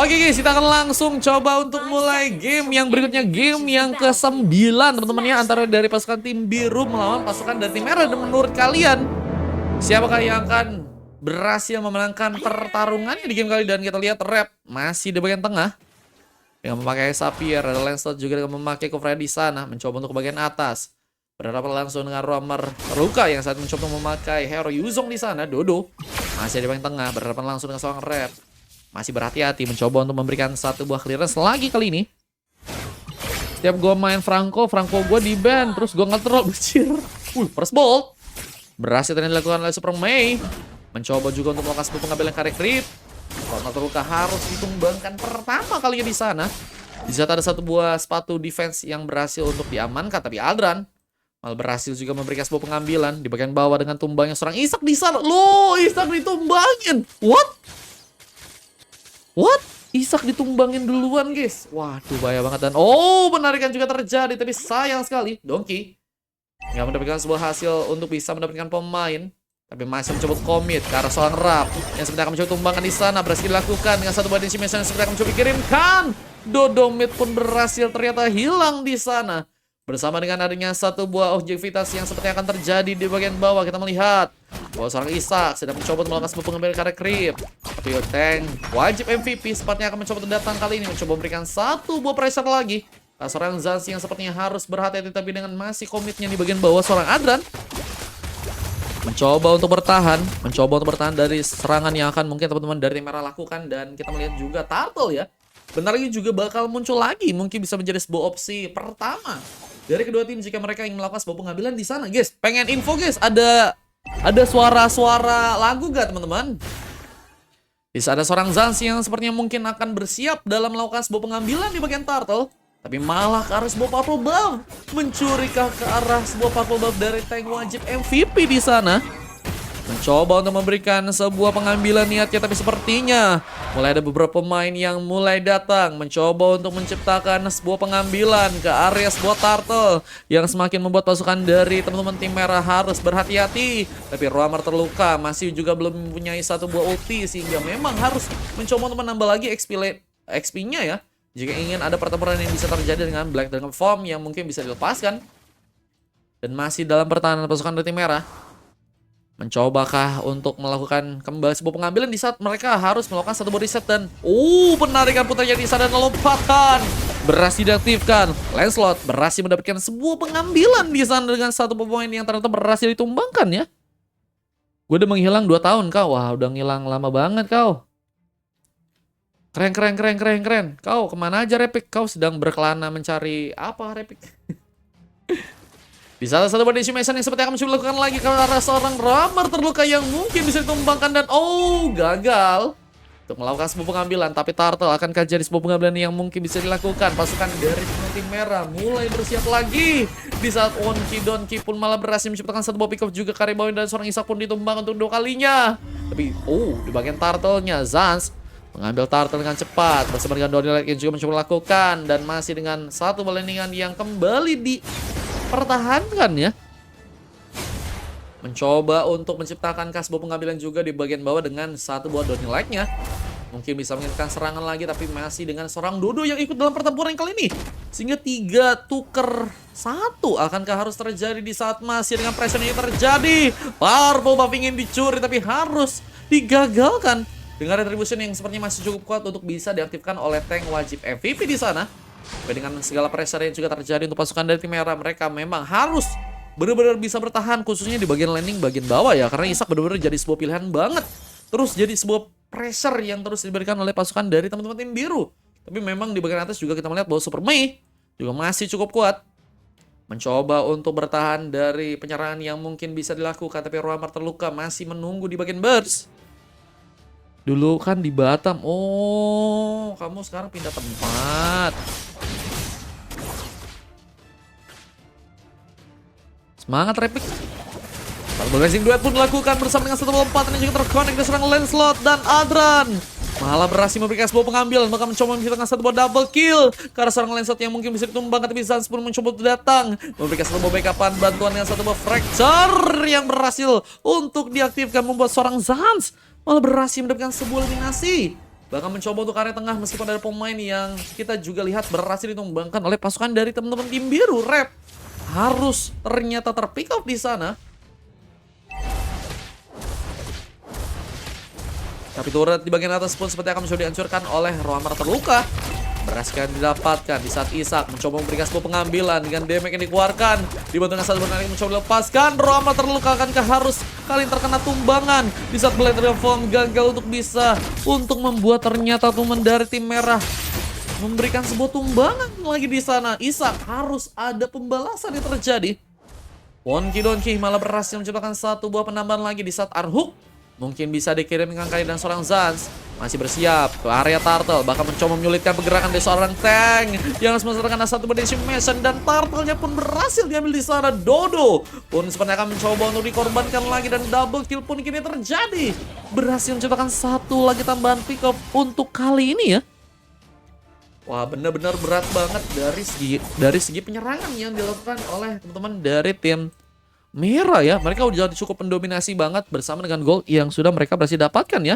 Oke guys, kita akan langsung coba untuk mulai game yang berikutnya. Game yang ke-9 teman-teman ya, antara dari pasukan tim biru melawan pasukan dari tim merah. Dan menurut kalian, siapakah yang akan berhasil memenangkan pertarungannya di game kali? Dan kita lihat Rap masih di bagian tengah dengan memakai Sapphire. Ada Lancelot juga dengan memakai Kufra di sana, mencoba untuk ke bagian atas. Berhadapan langsung dengan Roamer terluka yang saat mencoba memakai Hero Yuzong di sana. Dodo masih di bagian tengah, berhadapan langsung dengan seorang Rap. Masih berhati-hati mencoba untuk memberikan satu buah clearance lagi kali ini. Setiap gue main Franco gue di ban. Terus gue nge-troll, becir. First bolt berhasil ternyata dilakukan oleh Super Mei. Mencoba juga untuk melakukan sebuah pengambilan karek creep. Roamer terluka harus ditumbangkan pertama kalinya di sana. Di saat ada satu buah sepatu defense yang berhasil untuk diamankan, tapi Adran malah berhasil juga memberikan sebuah pengambilan di bagian bawah dengan tumbangnya seorang Isak di sana. Loh, Isak ditumbangin. What? Isak ditumbangin duluan, guys. Waduh, bahaya banget. Dan penarikan juga terjadi, tapi sayang sekali Donkey nggak mendapatkan sebuah hasil untuk bisa mendapatkan pemain. Tapi masih mencoba commit ke arah seorang Rap yang sebenarnya akan mencoba tumbangkan di sana. Berhasil dilakukan dengan satu body mission yang sebenarnya akan mencoba dikirimkan. Dodomit pun berhasil ternyata hilang di sana. Bersama dengan adanya satu buah objektivitas yang sepertinya akan terjadi di bagian bawah. Kita melihat bahwa seorang Isak sedang mencoba melakukan sebuah pengambilan karek creep. Tapi Tank wajib MVP sepertinya akan mencoba datang kali ini. Mencoba memberikan satu buah pressure lagi. Seorang Zanzi yang sepertinya harus berhati-hati, tapi dengan masih komitnya di bagian bawah seorang Adran. Mencoba untuk bertahan dari serangan yang akan mungkin teman-teman dari tim merah lakukan. Dan kita melihat juga Turtle ya, bentar lagi juga bakal muncul lagi. Mungkin bisa menjadi sebuah opsi pertama dari kedua tim jika mereka ingin melakukan sebuah pengambilan di sana. Guys, pengen info guys, ada suara-suara lagu gak teman-teman? Bisa ada seorang Zanzi yang sepertinya mungkin akan bersiap dalam melakukan sebuah pengambilan di bagian Turtle. Tapi malah ke arah sebuah purple buff. Mencurikah ke arah sebuah purple buff dari tank wajib MVP di sana. Mencoba untuk memberikan sebuah pengambilan niatnya, tapi sepertinya mulai ada beberapa pemain yang mulai datang. Mencoba untuk menciptakan sebuah pengambilan ke area sebuah Turtle yang semakin membuat pasukan dari teman-teman tim merah harus berhati-hati. Tapi Roamer terluka, masih juga belum mempunyai satu buah ulti, sehingga memang harus mencoba untuk menambah lagi XP-nya ya, jika ingin ada pertempuran yang bisa terjadi dengan Black Dragon Form yang mungkin bisa dilepaskan. Dan masih dalam pertahanan pasukan dari tim merah. Mencobakah untuk melakukan kembali sebuah pengambilan di saat mereka harus melakukan satu body set. Dan penarikan putarnya di sana dan lompatan berhasil diaktifkan. Lancelot berhasil mendapatkan sebuah pengambilan di sana dengan satu pemain yang ternyata berhasil ditumbangkan ya. Gue udah menghilang 2 tahun kau. Wah, udah ngilang lama banget kau. Keren. Kau kemana aja, Repik? Kau sedang berkelana mencari apa, Repik? Di salah satu body mission yang seperti akan mencoba lakukan lagi ke arah seorang Roamer terluka yang mungkin bisa ditumbangkan. Dan gagal untuk melakukan sebuah pengambilan. Tapi Turtle akankah jadi sebuah pengambilan yang mungkin bisa dilakukan? Pasukan dari tim merah mulai bersiap lagi. Di saat Donkey pun malah berhasil menciptakan satu buah pick up juga Karibawin, dan seorang Isak pun ditumbang untuk 2 kalinya. Tapi di bagian Turtle-nya Zanz mengambil Turtle dengan cepat. Bersama dengan Donnie yang juga mencoba lakukan. Dan masih dengan satu landingan yang kembali dipertahankan ya. Mencoba untuk menciptakan sebuah pengambilan juga di bagian bawah dengan satu buah Donnie like-nya. Mungkin bisa menginginkan serangan lagi, tapi masih dengan seorang Dodo yang ikut dalam pertempuran kali ini. Sehingga 3 tuker 1 akankah harus terjadi di saat masih dengan pressure yang terjadi. Purple buff ingin dicuri tapi harus digagalkan dengan retribution yang sepertinya masih cukup kuat untuk bisa diaktifkan oleh tank wajib MVP di sana. Tapi dengan segala pressure yang juga terjadi untuk pasukan dari tim merah, mereka memang harus benar-benar bisa bertahan, khususnya di bagian landing bagian bawah ya, karena Isak benar-benar jadi sebuah pilihan banget. Terus jadi sebuah pressure yang terus diberikan oleh pasukan dari teman-teman tim biru. Tapi memang di bagian atas juga kita melihat bahwa Super Mei juga masih cukup kuat. Mencoba untuk bertahan dari penyerangan yang mungkin bisa dilakukan, tapi Roamer terluka masih menunggu di bagian burst. Dulu kan di Batam. Kamu sekarang pindah tempat. Semangat, Repik. Blazing duet pun dilakukan bersama dengan satu lompatan yang juga terkonek dengan serang Lancelot dan Adran. Malah berhasil memberikan sebuah pengambilan, maka mencoba menciptakan satu buah double kill karena seorang Lancelot yang mungkin bisa ditumbangkan, tapi Zanz pun mencoba untuk datang memberikan satu buah backupan bantuan dengan satu buah fracture yang berhasil untuk diaktifkan, membuat seorang Zanz malah berhasil mendapatkan sebuah eliminasi. Bahkan mencoba untuk area tengah meskipun ada pemain yang kita juga lihat berhasil ditumbangkan oleh pasukan dari teman-teman tim biru. Rep harus ternyata terpick up di sana. Tapi turret di bagian atas pun seperti akan mencoba dihancurkan oleh Roamar terluka. Berhasil didapatkan di saat Isak mencoba memberikan sebuah pengambilan dengan damage yang dikeluarkan. Dibantu dengan satu benar mencoba dilepaskan. Roamar terluka, akankah harus kali ini terkena tumbangan di saat Blade Reform gagal untuk bisa untuk membuat ternyata teman dari tim merah memberikan sebuah tumbangan lagi di sana. Isak harus ada pembalasan yang terjadi. Wonky Donkey malah berhasil menciptakan satu buah penambahan lagi di saat Arhuk mungkin bisa dikirimkan kali dan seorang Zans masih bersiap ke area Turtle, bahkan mencoba menyulitkan pergerakan dari seorang tank yang harus menyelesaikan satu Decimation, dan Turtle-nya pun berhasil diambil di sana. Dodo pun sebenarnya akan mencoba untuk dikorbankan lagi dan double kill pun kini terjadi. Berhasil menciptakan satu lagi tambahan pick up untuk kali ini ya. Wah, benar-benar berat banget dari segi penyerangan yang dilakukan oleh teman-teman dari tim merah ya. Mereka udah cukup mendominasi banget bersama dengan gold yang sudah mereka berhasil dapatkan ya.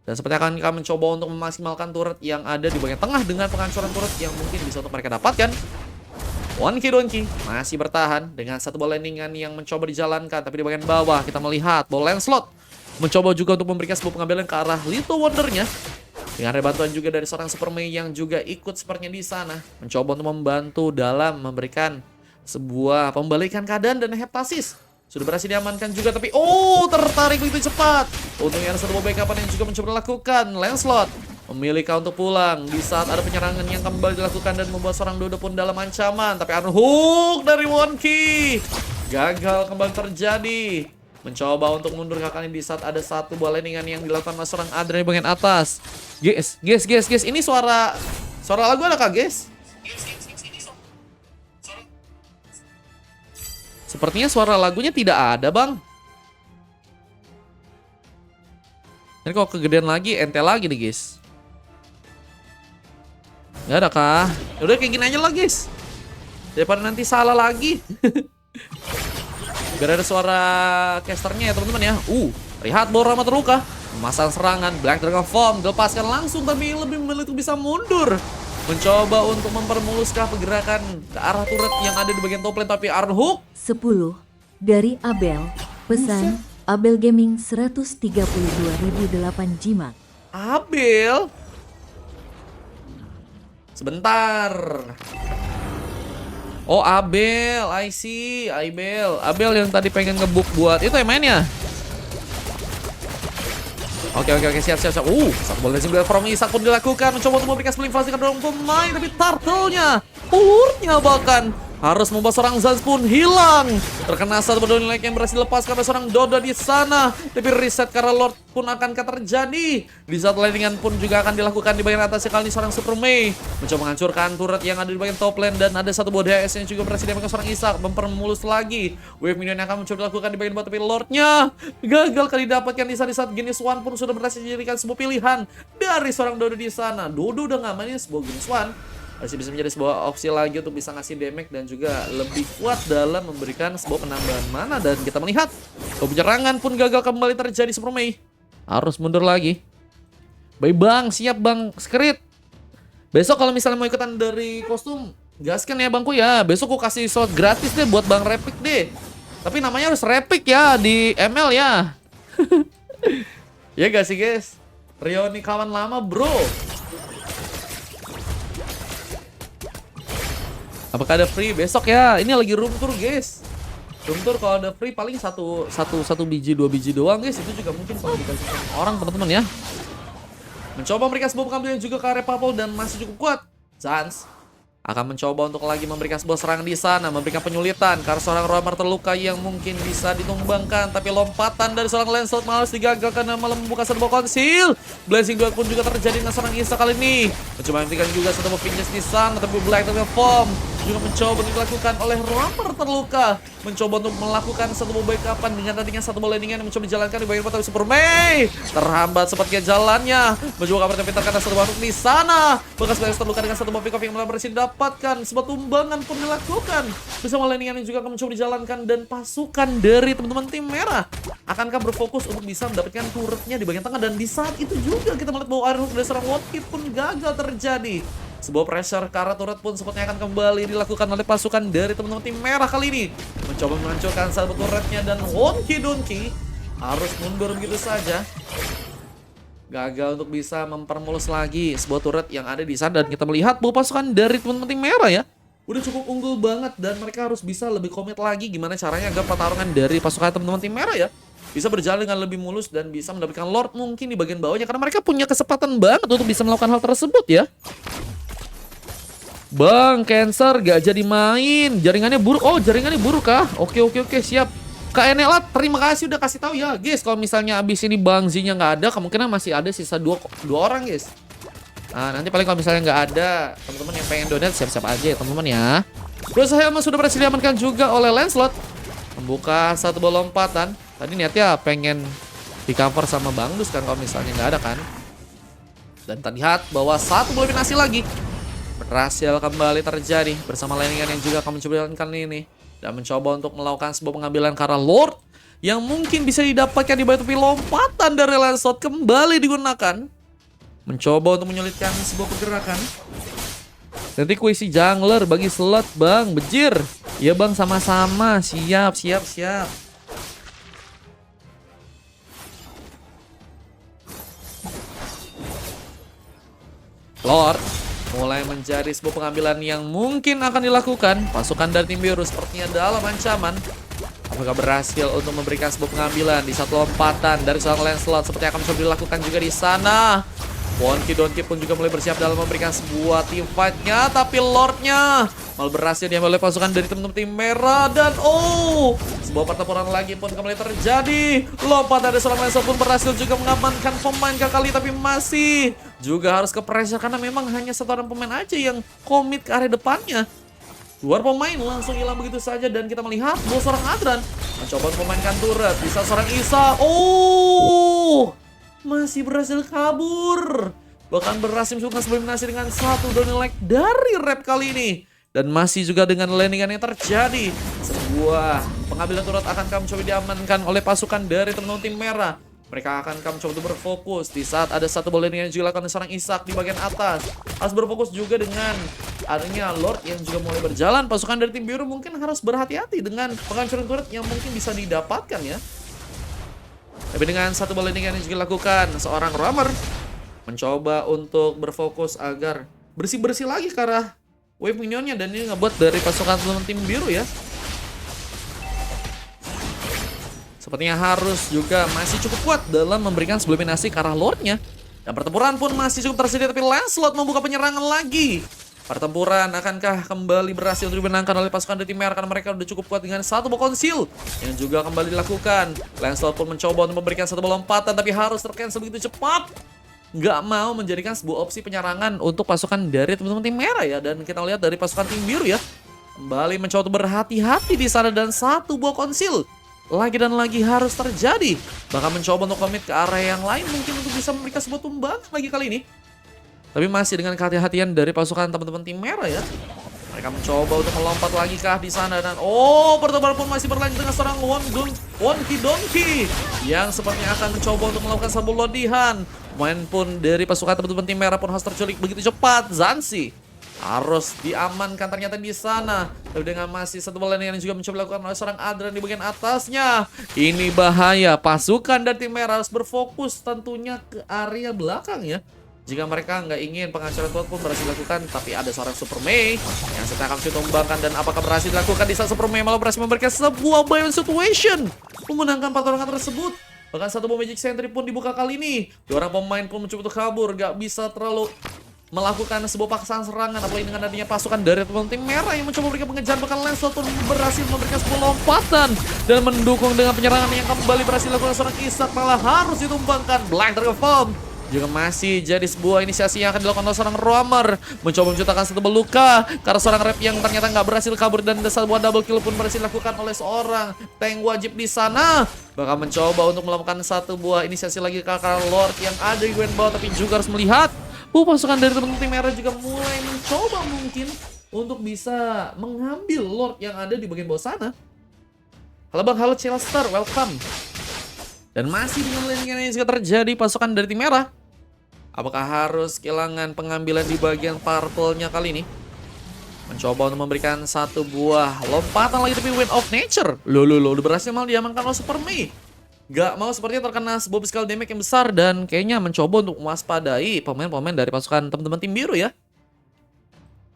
Dan seperti akan kami mencoba untuk memaksimalkan turret yang ada di bagian tengah dengan penghancuran turret yang mungkin bisa untuk mereka dapatkan. Wonky Donkey masih bertahan dengan satu bola landingan yang mencoba dijalankan. Tapi di bagian bawah kita melihat bola Lancelot mencoba juga untuk memberikan sebuah pengambilan ke arah Little Wondernya. Dengan ada bantuan juga dari seorang Super Mei yang juga ikut sepertinya di sana. Mencoba untuk membantu dalam memberikan sebuah pembalikan keadaan dan heptasis. Sudah berhasil diamankan juga, tapi tertarik begitu cepat. Untungnya ada satu backupan yang juga mencoba dilakukan. Lancelot memilih untuk pulang di saat ada penyerangan yang kembali dilakukan dan membuat seorang Dodo pun dalam ancaman. Tapi Arhuk dari Wonky gagal kembali terjadi. Mencoba untuk mundur kakaknya di saat ada satu bola landingan yang dilakukan oleh seorang Adrian di bagian atas. Guys, ini suara lagu adakah guys? Sepertinya suara lagunya tidak ada, Bang. Ini kok kegedean lagi, ente lagi nih, guys. Nggak ada kah? Udah kayak gini aja lah, guys. Daripada nanti salah lagi. Biar ada suara casternya ya, teman-teman ya. Lihat Borama terluka. Memasang serangan, Black Dragon Form dilepaskan langsung, tapi lebih memilih untuk bisa mundur. Mencoba untuk mempermuluskan pergerakan ke arah turret yang ada di bagian top lane, tapi Arhuk 10 dari Abel. Pesan Abel Gaming 132.008 jimat. Abel. Sebentar. Oh, Abel, I see. Abel yang tadi pengen ngebuk buat itu yang mainnya. Oke, siap. Satu bola single from Isak pun dilakukan. Mencoba untuk memberikan split fast ke dalam pemain, tapi Turtle-nya, ulurnya bahkan harus membuat seorang Zans pun hilang. Terkena satu bola like yang berhasil lepaskan oleh seorang Dodo di sana. Tapi reset karena Lord pun akan terjadi. Di saat landingan pun juga akan dilakukan di bagian atas kali ini seorang Super Mei mencoba menghancurkan turret yang ada di bagian top lane, dan ada satu bola DS yang juga berhasil diamankan seorang Isak. Mempermulus lagi wave minion yang akan mencoba dilakukan di bagian bawah, tapi Lordnya gagal kali dapatkan di saat Genis One pun sudah berhasil dijadikan sebuah pilihan dari seorang Dodo di sana. Dodo udah ngamanin sebuah Genis One, masih bisa menjadi sebuah opsi lagi untuk bisa ngasih damage dan juga lebih kuat dalam memberikan sebuah penambahan mana. Dan kita melihat penyerangan pun gagal kembali terjadi. Super Mei harus mundur lagi. Baik bang, siap bang Skrit. Besok kalau misalnya mau ikutan dari kostum, gaskan ya bangku ya. Besok aku kasih slot gratis deh buat bang Repik deh. Tapi namanya harus Repik ya di ML ya. Ya gak sih guys? Reuni kawan lama bro. Apakah ada free besok ya? Ini lagi room tour guys. Room tour kalau ada free paling satu biji, 2 biji doang guys. Itu juga mungkin kalau dikasih orang teman-teman ya. Mencoba memberikan sebuah pengambilan juga ke area Papol dan masih cukup kuat. Zans akan mencoba untuk lagi memberikan sebuah serangan di sana, memberikan penyulitan karena seorang Roamar terluka yang mungkin bisa ditumbangkan, tapi lompatan dari seorang Lancelot malah digagalkan dan malah membuka sebuah konsil. Blazing Duel pun juga terjadi dengan seorang Isa kali ini. Mencoba menghentikan juga satu Finjas di sana, tapi Black Dragon Form juga mencoba dilakukan oleh Romer terluka. Mencoba untuk melakukan satu backupan dengan tadinya satu bola landingan yang mencoba dijalankan di bagian tapi Super Mei terhambat sepertinya jalannya. Mencoba kabar pintar karena satu baruk di sana. Bekas players terluka dengan satu pick off yang malah berhasil didapatkan. Sebuah tumbangan pun dilakukan bersama landingan yang juga akan mencoba dijalankan, dan pasukan dari teman-teman tim merah akankah berfokus untuk bisa mendapatkan turretnya di bagian tengah. Dan di saat itu juga kita melihat bahwa Ironhook dari seorang Wotkid pun gagal terjadi. Sebuah pressure ke arah turret pun sepertinya akan kembali dilakukan oleh pasukan dari teman-teman tim merah kali ini. Mencoba menghancurkan satu turretnya, dan Honky Donkey harus mundur begitu saja. Gagal untuk bisa mempermulus lagi sebuah turret yang ada di sana. Dan kita melihat bahwa pasukan dari teman-teman tim merah ya udah cukup unggul banget, dan mereka harus bisa lebih komit lagi gimana caranya agar pertarungan dari pasukan teman-teman tim merah ya bisa berjalan dengan lebih mulus dan bisa mendapatkan Lord mungkin di bagian bawahnya, karena mereka punya kesempatan banget untuk bisa melakukan hal tersebut ya. Bang, Cancer gak jadi main. Jaringannya buruk. Oh, jaringannya buruk kah? Oke, siap. Kak Enela, terima kasih udah kasih tahu ya, guys. Kalau misalnya abis ini Bang Z-nya nggak ada, kemungkinan masih ada sisa dua orang, guys. Nah, nanti paling kalau misalnya nggak ada, teman-teman yang pengen donate siap-siap aja ya, teman-teman ya. Terus saya sudah berhasil diamankan juga oleh Lancelot. Membuka satu bola lompatan. Tadi niatnya pengen di cover sama Bang Dus kan kalau misalnya nggak ada kan. Dan terlihat bahwa satu bola eliminasi lagi berhasil kembali terjadi bersama landingan yang juga akan mencoba kali ini dan mencoba untuk melakukan sebuah pengambilan karena Lord yang mungkin bisa didapatkan di bawah tepi lompatan dari Lancelot kembali digunakan. Mencoba untuk menyulitkan sebuah pergerakan. Nanti kuisi jungler bagi slot Bang, bejir. Ya Bang, sama-sama. Siap. Lord mulai menjadi sebuah pengambilan yang mungkin akan dilakukan. Pasukan dari tim biru sepertinya dalam ancaman. Apakah berhasil untuk memberikan sebuah pengambilan di satu lompatan dari seorang Lancelot seperti akan mencoba dilakukan juga di sana. Honky Donkey pun juga mulai bersiap dalam memberikan sebuah team fight-nya, tapi Lordnya malah berhasil diambil oleh pasukan dari teman-teman tim merah. Dan sebuah pertempuran lagi pun kembali terjadi. Lompat dari seorang Lancelot pun berhasil juga mengamankan pemain kali, tapi masih juga harus ke pressure karena memang hanya satu orang pemain aja yang komit ke area depannya. Luar pemain langsung hilang begitu saja, dan kita melihat bahwa seorang Adran mencoba memainkan turret. Bisa seorang Isa, masih berhasil kabur. Bahkan berhasil melakukan sebuah eliminasi dengan satu down like dari Rap kali ini. Dan masih juga dengan landingan yang terjadi. Sebuah pengambilan turret akan kami coba diamankan oleh pasukan dari teman-teman tim merah. Mereka akan kami coba untuk berfokus di saat ada satu bola landingan yang juga dilakukan oleh seorang Isak di bagian atas. Harus berfokus juga dengan adanya Lord yang juga mulai berjalan. Pasukan dari tim biru mungkin harus berhati-hati dengan penghancuran turret yang mungkin bisa didapatkan ya. Tapi dengan satu bola landingan yang juga dilakukan, seorang Romer mencoba untuk berfokus agar bersih-bersih lagi ke arah wave minionnya, dan ini ngebuat dari pasukan teman tim biru ya sepertinya harus juga masih cukup kuat dalam memberikan sebuah eliminasi ke arah Lordnya. Dan pertempuran pun masih cukup tersedia, tapi Lancelot membuka penyerangan lagi. Pertempuran akankah kembali berhasil untuk dimenangkan oleh pasukan dari tim merah karena mereka udah cukup kuat dengan satu buah konsil yang juga kembali dilakukan. Lancelot pun mencoba untuk memberikan satu bola lompatan, tapi harus tercancel begitu cepat. Nggak mau menjadikan sebuah opsi penyerangan untuk pasukan dari teman-teman tim merah ya. Dan kita lihat dari pasukan tim biru ya kembali mencoba untuk berhati-hati di sana, dan satu buah konsil lagi dan lagi harus terjadi. Bahkan mencoba untuk komit ke area yang lain mungkin untuk bisa memberikan sebuah tumbangan lagi kali ini. Tapi masih dengan kehati-hatian dari pasukan teman-teman tim merah ya. Mereka mencoba untuk melompat lagi kah di sana, dan pertempuran pun masih berlanjut dengan seorang Honky Donkey yang sepertinya akan mencoba untuk melakukan sebuah lodihan. Main pun dari pasukan teman-teman tim merah pun harus terculik begitu cepat. Zansi harus diamankan ternyata di sana. Tapi dengan masih satu bola yang juga mencoba dilakukan oleh seorang Adran di bagian atasnya. Ini bahaya. Pasukan dari tim merah harus berfokus tentunya ke area belakang ya. Jika mereka nggak ingin penghancuran turret pun berhasil dilakukan, tapi ada seorang Super Mei yang sedang akan ditumbangkan, dan apakah berhasil dilakukan di saat Super Mei malah berhasil memberikan sebuah buy situation memenangkan pertarungan tersebut. Bahkan satu bom Magic Sentry pun dibuka kali ini. Dua orang pemain pun mencoba untuk kabur, nggak bisa terlalu melakukan sebuah paksaan serangan, apalagi dengan adanya pasukan dari teman tim merah yang mencoba memberikan pengejaran. Bahkan Lancelot pun berhasil memberikan sebuah lompatan dan mendukung dengan penyerangan yang kembali berhasil dilakukan seorang Isak, malah harus ditumbangkan. Black Dragon Form juga masih jadi sebuah inisiasi yang akan dilakukan oleh seorang Roamer. Mencoba menciptakan satu luka karena seorang Rap yang ternyata nggak berhasil kabur, dan sebuah double kill pun berhasil dilakukan oleh seorang tank wajib di sana. Bakal mencoba untuk melakukan satu buah inisiasi lagi ke arah Lord yang ada di bagian bawah, tapi juga harus melihat pasukan dari teman-teman tim merah juga mulai mencoba mungkin untuk bisa mengambil Lord yang ada di bagian bawah sana. Halo Bang, halo Chelstar, welcome. Dan masih dengan landingan yang juga terjadi pasukan dari tim merah. Apakah harus kehilangan pengambilan di bagian purple-nya kali ini? Mencoba untuk memberikan satu buah lompatan lagi, tapi Wind of Nature. Loh, udah berhasil malah diamankan oleh Super Mei. Gak mau sepertinya terkena sebuah physical damage yang besar, dan kayaknya mencoba untuk mewaspadai pemain-pemain dari pasukan teman-teman tim biru ya.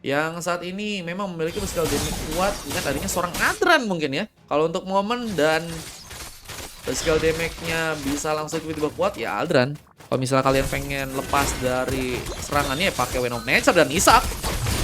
Yang saat ini memang memiliki physical damage kuat. Ingat adanya seorang Adran mungkin ya. Kalau untuk momen dan physical damage-nya bisa langsung tiba-tiba kuat ya Aldran. Kalau misalnya kalian pengen lepas dari serangannya ya pakai Wind of Nature dan Isak.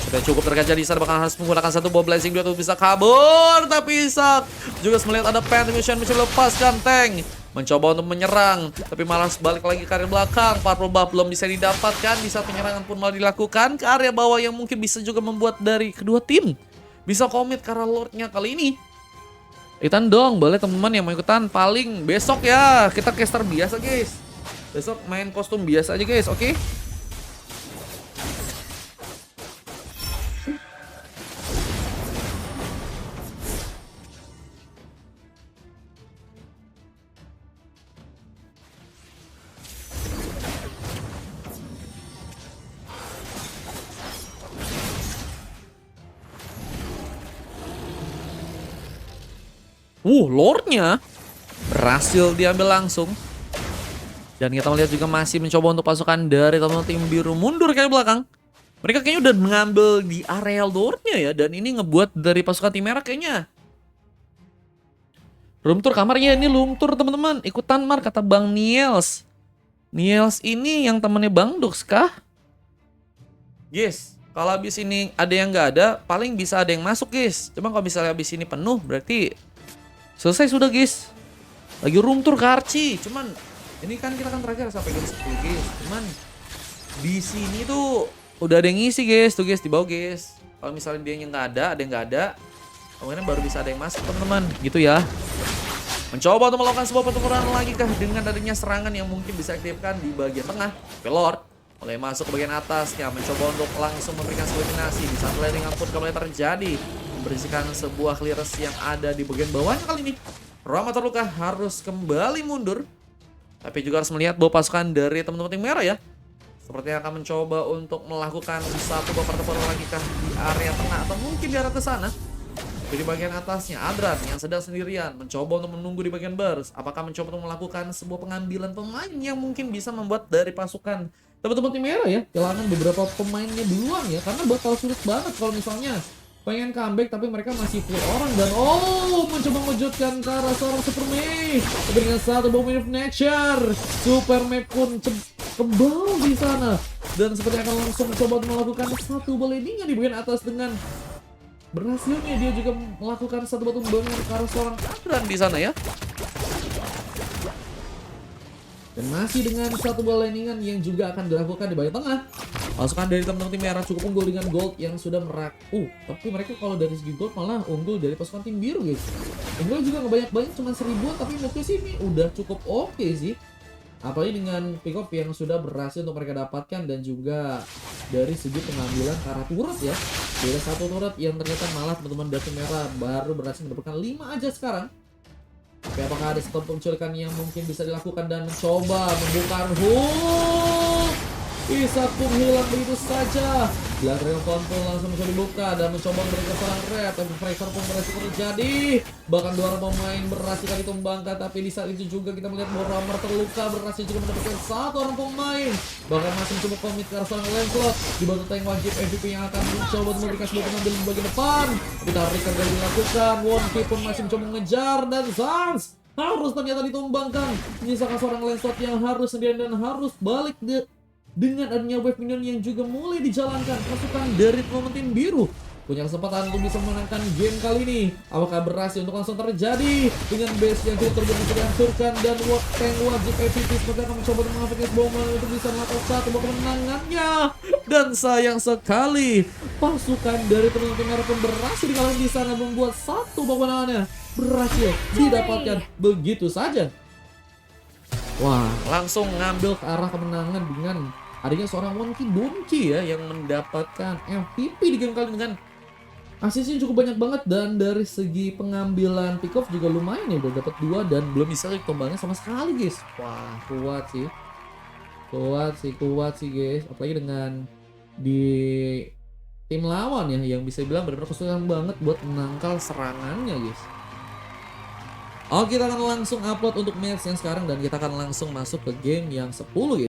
Sudah cukup terkaca di sana, bakal harus menggunakan satu buah Blazing Duet untuk bisa kabur. Tapi Isak juga melihat ada Phantom Mission mencoba lepaskan tank. Mencoba untuk menyerang, tapi malah balik lagi ke area belakang. Purple buff belum bisa didapatkan. Di saat penyerangan pun malah dilakukan ke area bawah yang mungkin bisa juga membuat dari kedua tim bisa komit ke arah Lordnya kali ini. Ikutan dong, boleh teman-teman yang mau ikutan. Paling besok ya, kita caster biasa guys. Besok main kostum biasa aja guys, oke? Lordnya berhasil diambil langsung. Dan kita melihat juga masih mencoba untuk pasukan dari teman-teman tim biru mundur ke belakang. Mereka kayaknya udah mengambil di area Lordnya ya. Dan ini ngebuat dari pasukan tim merah kayaknya room tour kamarnya ini room tour teman-teman. Ikutan Mar, kata Bang Niels. Niels ini yang temennya Bang Dux kah? Guys, kalau habis ini ada yang nggak ada, paling bisa ada yang masuk guys. Cuma kalau misalnya habis ini penuh, berarti selesai sudah guys. Lagi room tour ke Archie. Cuman ini kan kita kan terakhir sampai jam 10 guys. Cuman di sini tuh udah ada yang ngisi guys. Tuh guys di bawah guys. Kalau misalnya dia yang nggak ada yang nggak ada, kemudian baru bisa ada yang masuk teman-teman. Gitu ya. Mencoba untuk melakukan sebuah pertempuran lagi kah dengan adanya serangan yang mungkin bisa aktifkan di bagian tengah. Lord mulai masuk ke bagian atasnya, mencoba untuk langsung memberikan sebuah eliminasi. Di saat landingan pun kembali terjadi, membersihkan sebuah clearance yang ada di bagian bawahnya kali ini. Rama terluka harus kembali mundur. Tapi juga harus melihat bahwa pasukan dari teman-teman tim merah ya, sepertinya akan mencoba untuk melakukan satu buah pertempuran lagi kah di area tengah atau mungkin di area ke sana. Tapi di bagian atasnya Adran yang sedang sendirian mencoba untuk menunggu di bagian burst. Apakah mencoba untuk melakukan sebuah pengambilan pemain yang mungkin bisa membuat dari pasukan teman-teman tim merah ya kehilangan beberapa pemainnya duluan ya, karena bakal sulit banget kalau misalnya pengen comeback tapi mereka masih full orang. Dan mencoba mewujudkan ke arah seorang Super Mei dengan satu bom Wind of Nature. Super Mei pun kebal di sana dan seperti akan langsung mencoba melakukan satu landingan di bagian atas. Dengan berhasilnya dia juga melakukan satu batu bangun ke arah seorang Adran di sana ya. Dan masih dengan satu buah landingan yang juga akan dilakukan di bagian tengah. Pasukan dari teman-teman tim merah cukup unggul dengan gold yang sudah tapi mereka kalau dari segi gold malah unggul dari pasukan tim biru guys. Unggul juga nggak banyak-banyak, cuma 1000-an, tapi menurutku sih ini udah cukup oke sih. Apalagi dengan pick up yang sudah berhasil untuk mereka dapatkan, dan juga dari segi pengambilan ke arah turret ya. Ada satu turret yang ternyata malah teman-teman dari tim merah baru berhasil mendapatkan 5 aja sekarang. Tapi apakah ada stop penculikan yang mungkin bisa dilakukan dan mencoba membuka hook? Isak pun hilang begitu saja. Dragon pun langsung mencoba dibuka dan mencoba memberikan seorang red, tapi pressure pun berhasil terjadi. Bahkan 2 orang pemain berhasil ditumbangkan, tapi di saat itu juga kita melihat bahwa Ramar terluka, berhasil juga mendapatkan 1 orang pemain. Bahkan masih mencoba komit ke arah seorang Lancelot dibantu tank wajib MVP yang akan mencoba memberikan sebuah pengambil di bagian depan. Kita berikan dari dilakukan. Wonky pun masih mencoba mengejar, dan Sans harus ternyata ditumbangkan. Menyisakan seorang Lancelot yang harus sendirian dan harus balik dengan adanya wave minion yang juga mulai dijalankan pasukan dari teman tim biru. punya kesempatan untuk bisa memenangkan game kali ini. Apakah berhasil untuk langsung terjadi dengan base yang cukup terbentuk dihancurkan dan tank wajib MVP seperti akan mencoba untuk mengafikan bomber untuk bisa melakukan satu babak kemenangannya. Dan sayang sekali pasukan dari teman-teman tim merah pun berhasil dikalahkan di sana, membuat satu babak kemenangannya berhasil didapatkan begitu saja. Wah, langsung ngambil ke arah kemenangan dengan adanya seorang Wonky Donkey ya yang mendapatkan MVP di game kali ini dengan asisnya cukup banyak banget, dan dari segi pengambilan pick off juga lumayan ya, udah dapat 2 dan belum bisa ditumbangnya sama sekali guys. Wah, kuat sih guys, apalagi dengan di tim lawan ya yang bisa bilang benar-benar kesulitan banget buat menangkal serangannya guys. Oke, kita akan langsung upload untuk match yang sekarang dan kita akan langsung masuk ke game yang 10 guys.